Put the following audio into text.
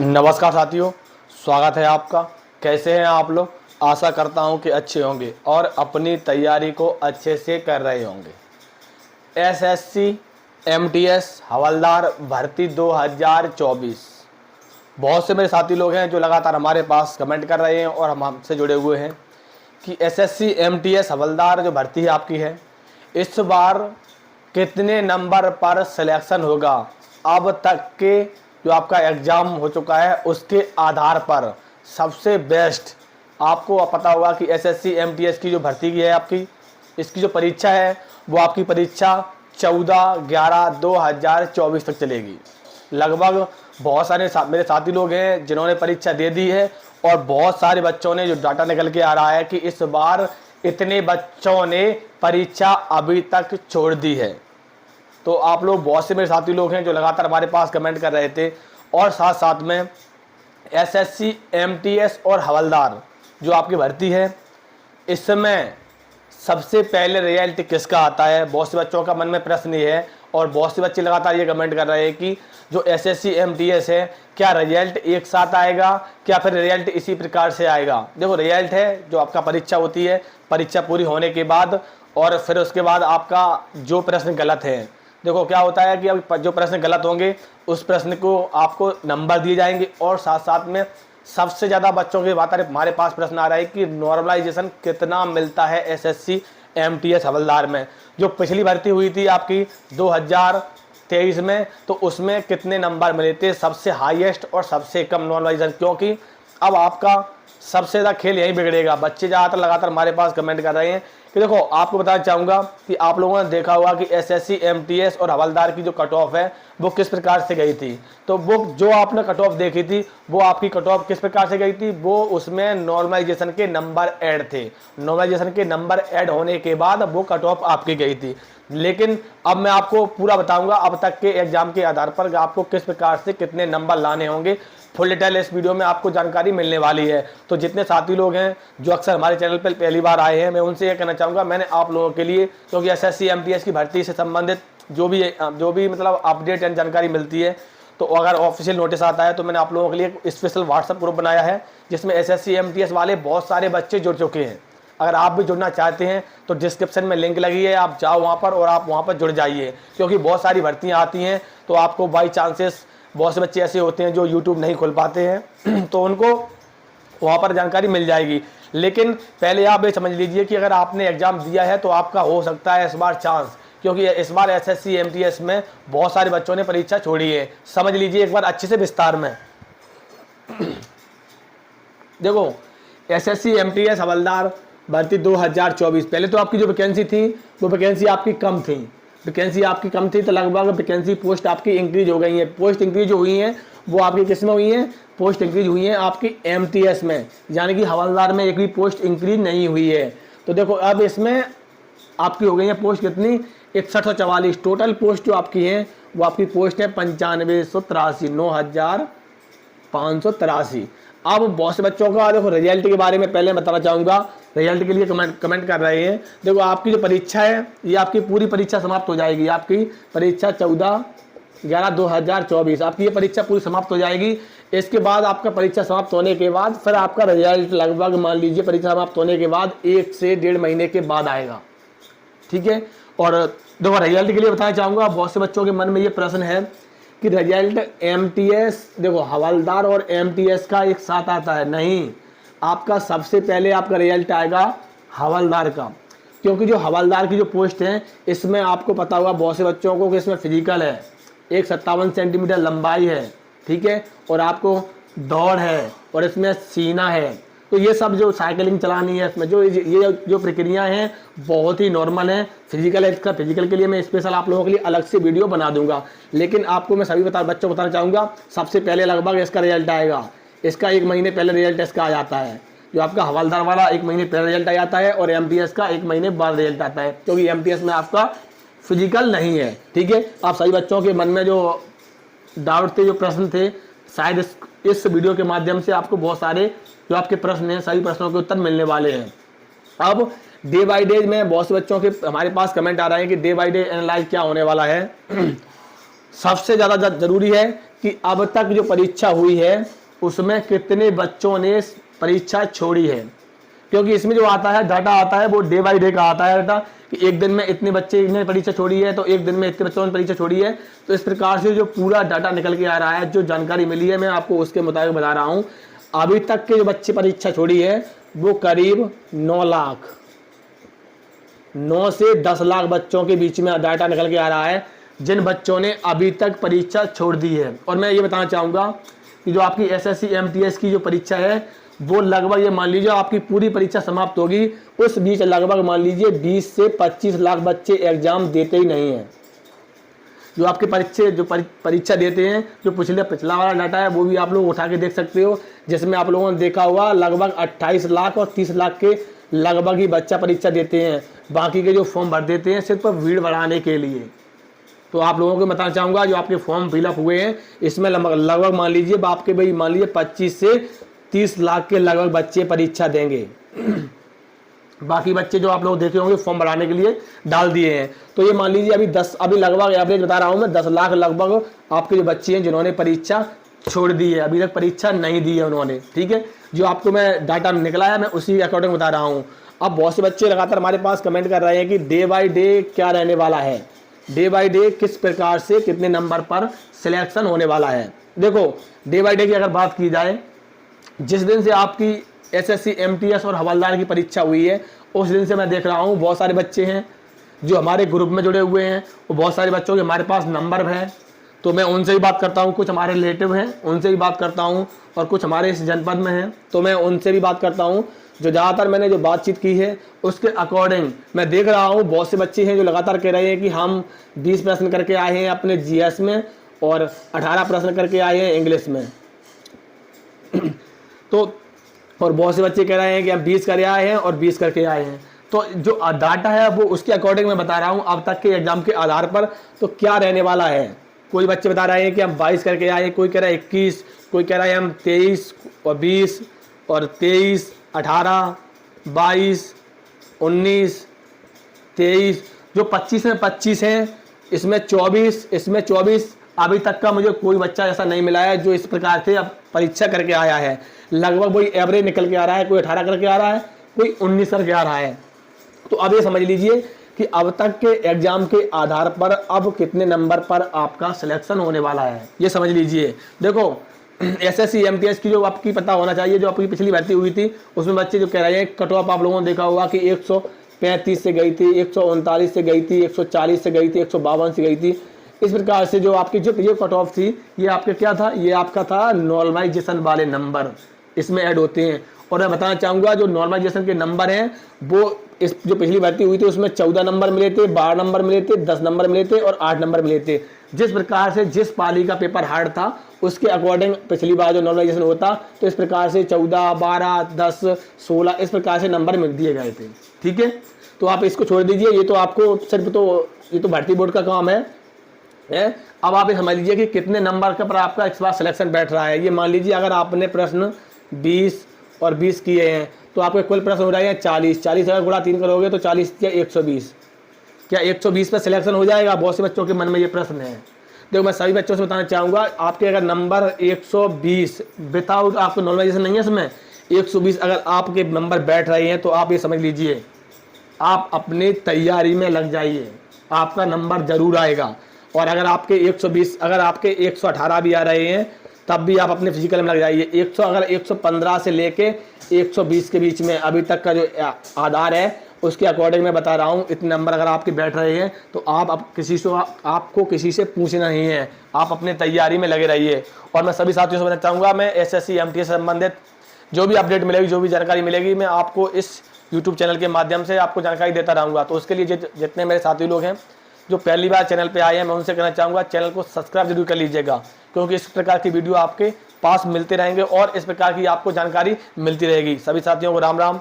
नमस्कार साथियों, स्वागत है आपका। कैसे हैं आप लोग? आशा करता हूं कि अच्छे होंगे और अपनी तैयारी को अच्छे से कर रहे होंगे। एसएससी एमटीएस हवलदार भर्ती 2024। बहुत से मेरे साथी लोग हैं जो लगातार हमारे पास कमेंट कर रहे हैं और हम हमसे जुड़े हुए हैं कि एसएससी एमटीएस हवलदार जो भर्ती है आपकी है, इस बार कितने नंबर पर सिलेक्शन होगा। अब तक के जो आपका एग्ज़ाम हो चुका है उसके आधार पर सबसे बेस्ट आपको पता होगा कि एसएससी एमटीएस की जो भर्ती की है आपकी, इसकी जो परीक्षा है वो आपकी परीक्षा 14/11/2024 तक चलेगी। लगभग बहुत सारे मेरे साथी लोग हैं जिन्होंने परीक्षा दे दी है और बहुत सारे बच्चों ने जो डाटा निकल के आ रहा है कि इस बार इतने बच्चों ने परीक्षा अभी तक छोड़ दी है। तो आप लोग बहुत से मेरे साथी लोग हैं जो लगातार हमारे पास कमेंट कर रहे थे और साथ साथ में एसएससी एमटीएस और हवलदार जो आपकी भर्ती है, इसमें सबसे पहले रिजल्ट किसका आता है। बहुत से बच्चों का मन में प्रश्न ये है और बहुत से बच्चे लगातार ये कमेंट कर रहे हैं कि जो एसएससी एमटीएस है क्या रिजल्ट एक साथ आएगा, क्या फिर रिजल्ट इसी प्रकार से आएगा। देखो, रिजल्ट है जो आपका परीक्षा होती है, परीक्षा पूरी होने के बाद और फिर उसके बाद आपका जो प्रश्न गलत है, देखो क्या होता है कि अब जो प्रश्न गलत होंगे उस प्रश्न को आपको नंबर दिए जाएंगे और साथ साथ में सबसे ज़्यादा बच्चों की बात हमारे पास प्रश्न आ रहा है कि नॉर्मलाइजेशन कितना मिलता है एसएससी एमटीएस हवलदार में। जो पिछली भर्ती हुई थी आपकी 2023 में, तो उसमें कितने नंबर मिले थे, सबसे हाईएस्ट और सबसे कम नॉर्मलाइजेशन। क्योंकि अब आपका सबसे ज़्यादा खेल यहीं बिगड़ेगा। बच्चे ज़्यादातर लगातार हमारे पास कमेंट कर रहे हैं कि देखो, आपको बताना चाहूँगा कि आप लोगों ने देखा होगा कि एसएससी एमटीएस और हवलदार की जो कट ऑफ है वो किस प्रकार से गई थी। तो वो जो आपने कट ऑफ देखी थी वो आपकी कट ऑफ किस प्रकार से गई थी, वो उसमें नॉर्मलाइजेशन के नंबर ऐड थे। नॉर्मलाइजेशन के नंबर ऐड होने के बाद वो कट ऑफ आपकी गई थी। लेकिन अब मैं आपको पूरा बताऊंगा अब तक के एग्जाम के आधार पर आपको किस प्रकार से कितने नंबर लाने होंगे। फुल डिटेल इस वीडियो में आपको जानकारी मिलने वाली है। तो जितने साथी लोग हैं जो अक्सर हमारे चैनल पर पहली बार आए हैं, मैं उनसे ये कहना चाहूँगा, मैंने आप लोगों के लिए, क्योंकि एसएससी एमटीएस की भर्ती से संबंधित जो भी मतलब अपडेट एंड जानकारी मिलती है, तो अगर ऑफिशियल नोटिस आता है तो मैंने आप लोगों के लिए एक स्पेशल व्हाट्सएप ग्रुप बनाया है जिसमें एसएससी एमटीएस वाले बहुत सारे बच्चे जुड़ चुके हैं। अगर आप भी जुड़ना चाहते हैं तो डिस्क्रिप्शन में लिंक लगी है, आप जाओ वहाँ पर और आप वहाँ पर जुड़ जाइए। क्योंकि बहुत सारी भर्तियाँ आती हैं तो आपको बाई चांसेस बहुत से बच्चे ऐसे होते हैं जो यूट्यूब नहीं खोल पाते हैं तो उनको वहाँ पर जानकारी मिल जाएगी। लेकिन पहले आप ये समझ लीजिए कि अगर आपने एग्ज़ाम दिया है तो आपका हो सकता है इस बार चांस, क्योंकि इस बार एसएससी एमटीएस में बहुत सारे बच्चों ने परीक्षा छोड़ी है। समझ लीजिए एक बार अच्छे से विस्तार में। देखो, एसएससी एमटीएस हवलदार भर्ती 2024, पहले तो आपकी जो वैकेंसी थी वो वैकेंसी आपकी कम थी। वैकेंसी आपकी कम थी तो लगभग वैकेंसी पोस्ट आपकी इंक्रीज हो गई है। पोस्ट इंक्रीज जो हुई हैं वो आपकी किस में हुई हैं? पोस्ट इंक्रीज हुई हैं आपकी एमटीएस में, यानी कि हवलदार में एक भी पोस्ट इंक्रीज नहीं हुई है। तो देखो, अब इसमें आपकी हो गई है पोस्ट कितनी? 6144। टोटल पोस्ट जो आपकी हैं वो आपकी पोस्ट है 9583, 9583। अब बहुत से बच्चों का देखो रिजल्ट के बारे में पहले बताना चाहूँगा। रिजल्ट के लिए कमेंट कर रहे हैं। देखो, आपकी जो परीक्षा है ये आपकी पूरी परीक्षा समाप्त हो जाएगी। आपकी परीक्षा 14/11/2024 आपकी ये परीक्षा पूरी समाप्त हो जाएगी। इसके बाद आपका परीक्षा समाप्त होने के बाद फिर आपका रिजल्ट लगभग मान लीजिए परीक्षा समाप्त होने के बाद 1 से 1.5 महीने के बाद आएगा। ठीक है। और देखो, रिजल्ट के लिए बताना चाहूँगा, बहुत से बच्चों के मन में ये प्रश्न है कि रिजल्ट एमटीएस, देखो हवलदार और एमटीएस का एक साथ आता है। नहीं, आपका सबसे पहले आपका रिजल्ट आएगा हवलदार का, क्योंकि जो हवलदार की जो पोस्ट है इसमें आपको पता होगा बहुत से बच्चों को कि इसमें फिजिकल है, 57 सेंटीमीटर लंबाई है, ठीक है, और आपको दौड़ है और इसमें सीना है। तो ये सब जो साइकिलिंग चलानी है इसमें ये जो प्रक्रिया हैं बहुत ही नॉर्मल है। फिजिकल है, इसका फिजिकल के लिए मैं स्पेशल आप लोगों के लिए अलग से वीडियो बना दूंगा। लेकिन आपको मैं सभी बच्चों को बताना चाहूँगा, सबसे पहले लगभग इसका रिजल्ट आएगा। इसका 1 महीने पहले रिजल्ट इसका आ जाता है। जो आपका हवलदार वाला 1 महीने पहले रिजल्ट आ जाता है और एमटीएस का 1 महीने बाद रिजल्ट आता है, क्योंकि एमटीएस में आपका फिजिकल नहीं है। ठीक है। आप सभी बच्चों के मन में जो डाउट थे, जो प्रश्न थे, शायद इस वीडियो के माध्यम से आपको बहुत सारे जो आपके प्रश्न हैं सभी प्रश्नों के उत्तर मिलने वाले हैं। अब डे बाय डे में बहुत से बच्चों के हमारे पास कमेंट आ रहे हैं कि डे बाय डे एनालाइज क्या होने वाला है। सबसे ज़्यादा जरूरी है कि अब तक जो परीक्षा हुई है उसमें कितने बच्चों ने परीक्षा छोड़ी है, क्योंकि इसमें जो आता है डाटा आता है वो डे बाई डे का आता है डाटा कि एक दिन में इतने बच्चे ने परीक्षा छोड़ी है, तो एक दिन में इतने बच्चों ने परीक्षा छोड़ी है। तो इस प्रकार से जो पूरा डाटा निकल के आ रहा है, जो जानकारी मिली है, मैं आपको उसके मुताबिक बता रहा हूँ। अभी तक के जो बच्चे परीक्षा छोड़ी है वो करीब 9 लाख, 9 से 10 लाख बच्चों के बीच में डाटा निकल के आ रहा है जिन बच्चों ने अभी तक परीक्षा छोड़ दी है। और मैं ये बताना चाहूँगा कि जो आपकी SSC MTS की जो परीक्षा है वो लगभग, ये मान लीजिए आपकी पूरी परीक्षा समाप्त होगी, उस बीच लगभग मान लीजिए 20 से 25 लाख बच्चे एग्जाम देते ही नहीं हैं। जो आपके परीक्षा देते हैं, जो पिछला वाला डाटा है वो भी आप लोग उठा के देख सकते हो, जिसमें आप लोगों ने देखा हुआ लगभग 28 लाख और 30 लाख के लगभग ही बच्चा परीक्षा देते हैं। बाकी के जो फॉर्म भर देते हैं सिर्फ भीड़ बढ़ाने के लिए। तो आप लोगों को बताना चाहूँगा जो आपके फॉर्म फिलअप हुए हैं इसमें लगभग मान लीजिए आपके भाई मान लीजिए 25 से 30 लाख के लगभग बच्चे परीक्षा देंगे। बाकी बच्चे जो आप लोग देखे होंगे फॉर्म भराने के लिए डाल दिए हैं। तो ये मान लीजिए अभी लगभग एवरेज बता रहा हूँ मैं, 10 लाख लगभग आपके जो बच्चे हैं जिन्होंने परीक्षा छोड़ दी है, अभी तक परीक्षा नहीं दी है उन्होंने। ठीक है, जो आपको मैं डाटा निकला है मैं उसी के अकॉर्डिंग बता रहा हूँ। अब बहुत से बच्चे लगातार हमारे पास कमेंट कर रहे हैं कि डे बाई डे क्या रहने वाला है, डे बाई डे किस प्रकार से कितने नंबर पर सिलेक्शन होने वाला है। देखो डे बाई डे की अगर बात की जाए, जिस दिन से आपकी SSC MTS और हवलदार की परीक्षा हुई है उस दिन से मैं देख रहा हूँ बहुत सारे बच्चे हैं जो हमारे ग्रुप में जुड़े हुए हैं, वो बहुत सारे बच्चों के हमारे पास नंबर है। तो मैं उनसे भी बात करता हूँ, कुछ हमारे रिलेटिव हैं उनसे भी बात करता हूँ, और कुछ हमारे इस जनपद में हैं तो मैं उनसे भी बात करता हूँ। जो ज़्यादातर मैंने जो बातचीत की है उसके अकॉर्डिंग मैं देख रहा हूँ बहुत से बच्चे हैं जो लगातार कह रहे हैं कि हम 20 प्रश्न करके आए हैं अपने GS में और 18 प्रश्न करके आए हैं इंग्लिश में। तो और बहुत से बच्चे कह रहे हैं कि हम 20 करके आए हैं और 20 करके आए हैं। तो जो डाटा है वो उसके अकॉर्डिंग मैं बता रहा हूँ अब तक के एग्जाम के आधार पर तो क्या रहने वाला है। कोई बच्चे बता रहे हैं कि हम 22 करके आए हैं, कोई कह रहा है 21, कोई कह रहा है हम 23 और 20 और 23, 18, 22, 19, 23, जो 25 में 25 हैं, इसमें 24 अभी तक का मुझे कोई बच्चा ऐसा नहीं मिला है जो इस प्रकार से अब परीक्षा करके आया है। लगभग वही एवरेज निकल के आ रहा है, कोई 18 करके आ रहा है, कोई 19 करके आ रहा है। तो अब ये समझ लीजिए कि अब तक के एग्जाम के आधार पर अब कितने नंबर पर आपका सिलेक्शन होने वाला है, ये समझ लीजिए। देखो SSC MTS की जो आपकी पता होना चाहिए, जो आपकी पिछली भर्ती हुई थी उसमें बच्चे जो कह रहे हैं कट ऑफ आप लोगों ने देखा होगा कि 135 से गई थी, 139 से गई थी, 140 से गई थी, 152 से गई थी। इस प्रकार से जो आपकी जो ये कट ऑफ थी ये आपके क्या था, ये आपका था नॉर्मलाइजेशन वाले नंबर इसमें ऐड होते हैं। और मैं बताना चाहूँगा जो नॉर्मलाइजेशन के नंबर हैं वो इस जो पिछली भर्ती हुई थी उसमें 14 नंबर मिले थे, 12 नंबर मिले थे, 10 नंबर मिले थे और 8 नंबर मिले थे। जिस प्रकार से जिस पाली का पेपर हार्ड था उसके अकॉर्डिंग पिछली बार जो नॉर्मलाइजेशन होता तो इस प्रकार से 14, 12, 10, 16 इस प्रकार से नंबर मिल दिए गए थे। ठीक है, तो आप इसको छोड़ दीजिए, ये तो आपको सिर्फ ये तो भर्ती बोर्ड का काम है। अब आप ये समझ लीजिए कि कितने नंबर का पर आपका इस बार सिलेक्शन बैठ रहा है। ये मान लीजिए अगर आपने प्रश्न 20 और 20 किए हैं तो आपके कुल प्रश्न हो रहे हैं 40 अगर गुणा 3 करोगे तो 40 या 120, क्या 120 पर सिलेक्शन हो जाएगा? बहुत से बच्चों के मन में ये प्रश्न है। देखो मैं सभी बच्चों से बताना चाहूँगा आपके अगर नंबर 120 विदाउट आपको नॉर्मलाइजेशन नहीं है इसमें 120 अगर आपके नंबर बैठ रहे हैं तो आप ये समझ लीजिए आप अपनी तैयारी में लग जाइए, आपका नंबर जरूर आएगा। और अगर आपके 120 अगर आपके 118 भी आ रहे हैं तब भी आप अपने फिजिकल में लग जाइए। अगर 115 से लेके 120 के बीच में अभी तक का जो आधार है उसके अकॉर्डिंग मैं बता रहा हूँ इतने नंबर अगर आपके बैठ रहे हैं तो आप आपको किसी से पूछना नहीं है, आप अपने तैयारी में लगे रहिए। और मैं सभी साथियों से बताना चाहूँगा मैं SSC MTS से संबंधित जो भी अपडेट मिलेगी, जो भी जानकारी मिलेगी, मैं आपको इस YouTube चैनल के माध्यम से आपको जानकारी देता रहूँगा। तो उसके लिए जितने मेरे साथी लोग हैं जो पहली बार चैनल पे आए हैं मैं उनसे कहना चाहूँगा चैनल को सब्सक्राइब जरूर कर लीजिएगा, क्योंकि इस प्रकार की वीडियो आपके पास मिलते रहेंगे और इस प्रकार की आपको जानकारी मिलती रहेगी। सभी साथियों को राम राम।